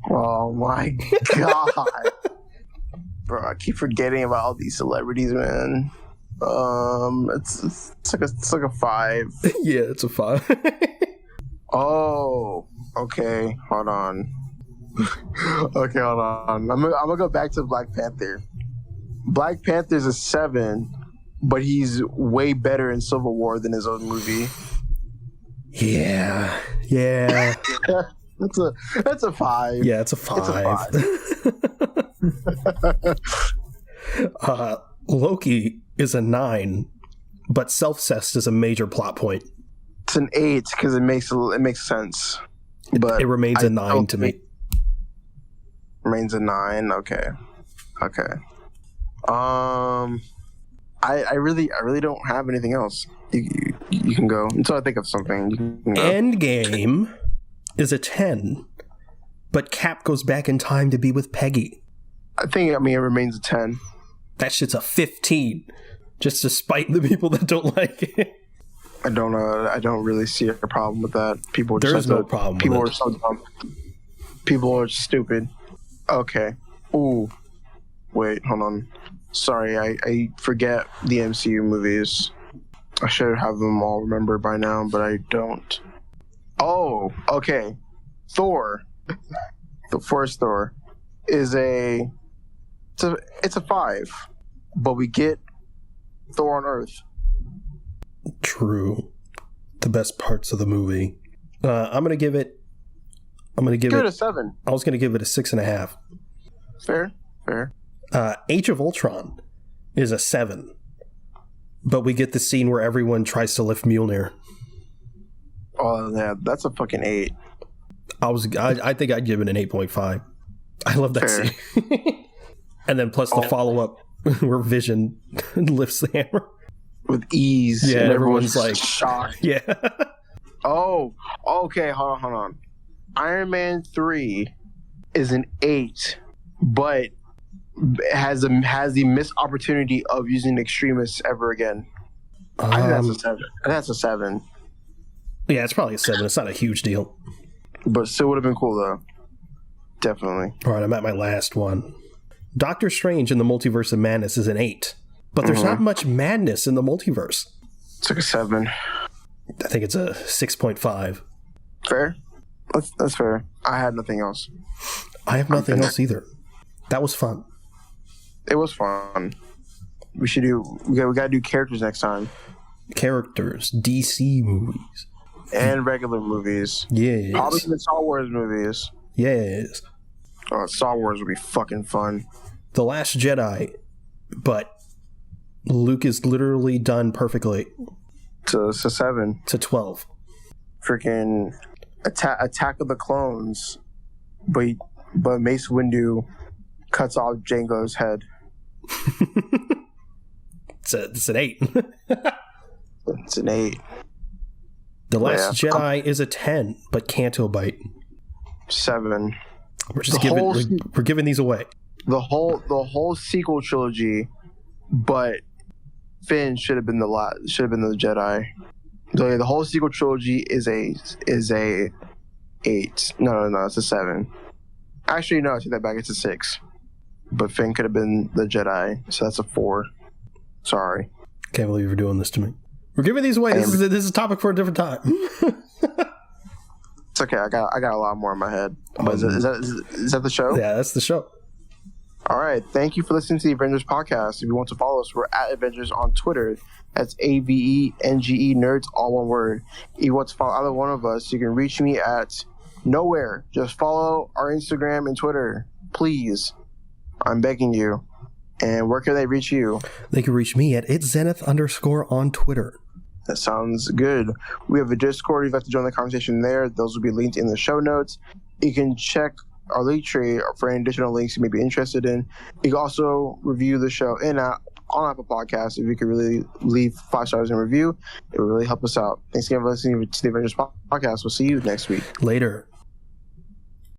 Oh my god. Bro, I keep forgetting about all these celebrities, man. It's like a 5. Yeah, it's a 5. Oh, okay. Hold on. Okay, hold on. I'm gonna go back to Black Panther. Black Panther's a 7, but he's way better in Civil War than his own movie. Yeah. That's a 5. Yeah, it's a 5. Loki is a 9, but self-cessed is a major plot point. It's an 8 because it makes sense. But it remains a 9 to me. Remains a 9. Okay. I really don't have anything else. You can go until I think of something. You can go. Endgame is a 10, but Cap goes back in time to be with Peggy. I mean it remains a 10. That shit's a 15, just to spite the people that don't like it. I don't really see a problem with that. There's no problem. People are so dumb. People are stupid. Okay. Ooh. Wait, hold on. Sorry, I forget the MCU movies. I should have them all remembered by now, but I don't. Oh, okay. Thor. The first Thor is it's a 5, but we get Thor on Earth. True. The best parts of the movie. I'm gonna give it a 7. I was gonna give it a 6.5. Fair. Age of Ultron is a 7, but we get the scene where everyone tries to lift Mjolnir. Oh yeah, that's a fucking 8. I think I'd give it an 8.5. I love that scene. And then plus the follow-up where Vision lifts the hammer with ease. Yeah, and everyone's like shocked. Yeah. Oh, okay. Hold on. Iron Man 3 is an 8, but has the missed opportunity of using extremists ever again? I think that's a 7. That's a 7. Yeah, it's probably a 7. It's not a huge deal. But still would have been cool, though. Definitely. All right, I'm at my last one. Doctor Strange in the Multiverse of Madness is an 8. But there's not much madness in the multiverse. It's like a 7. I think it's a 6.5. Fair. That's fair. I had nothing else. I have nothing else either. That was fun. It was fun. We gotta do characters next time. Characters, DC movies. And regular movies. Yes. Probably the Star Wars movies. Yes. Star Wars would be fucking fun. The Last Jedi, but Luke is literally done perfectly. To 7. To 12. Freaking Attack of the Clones, but Mace Windu cuts off Jango's head. It's an 8. It's an 8. The Last Jedi is a 10, but Canto Bite. 7. We're giving these away. The whole sequel trilogy, but Finn should have been the Jedi. So the whole sequel trilogy is a 8. No, it's a 7. Actually, no, I take that back. It's a 6. But Finn could have been the Jedi, so that's a 4. Sorry. Can't believe you're doing this to me. We're giving these away. This is a topic for a different time. It's okay. I got a lot more in my head. But is that the show? Yeah, that's the show. All right. Thank you for listening to the Avengers podcast. If you want to follow us, we're at Avengers on Twitter. That's AVENGE Nerds, all one word. If you want to follow either one of us, you can reach me at nowhere. Just follow our Instagram and Twitter, please. I'm begging you. And where can they reach you? They can reach me at @Zenith_ on Twitter. That sounds good. We have a Discord. You'd like to join the conversation there. Those will be linked in the show notes. You can check our link tree for any additional links you may be interested in. You can also review the show on Apple Podcasts. If you could really leave 5 stars in review, it would really help us out. Thanks again for listening to the Avengers podcast. We'll see you next week. Later.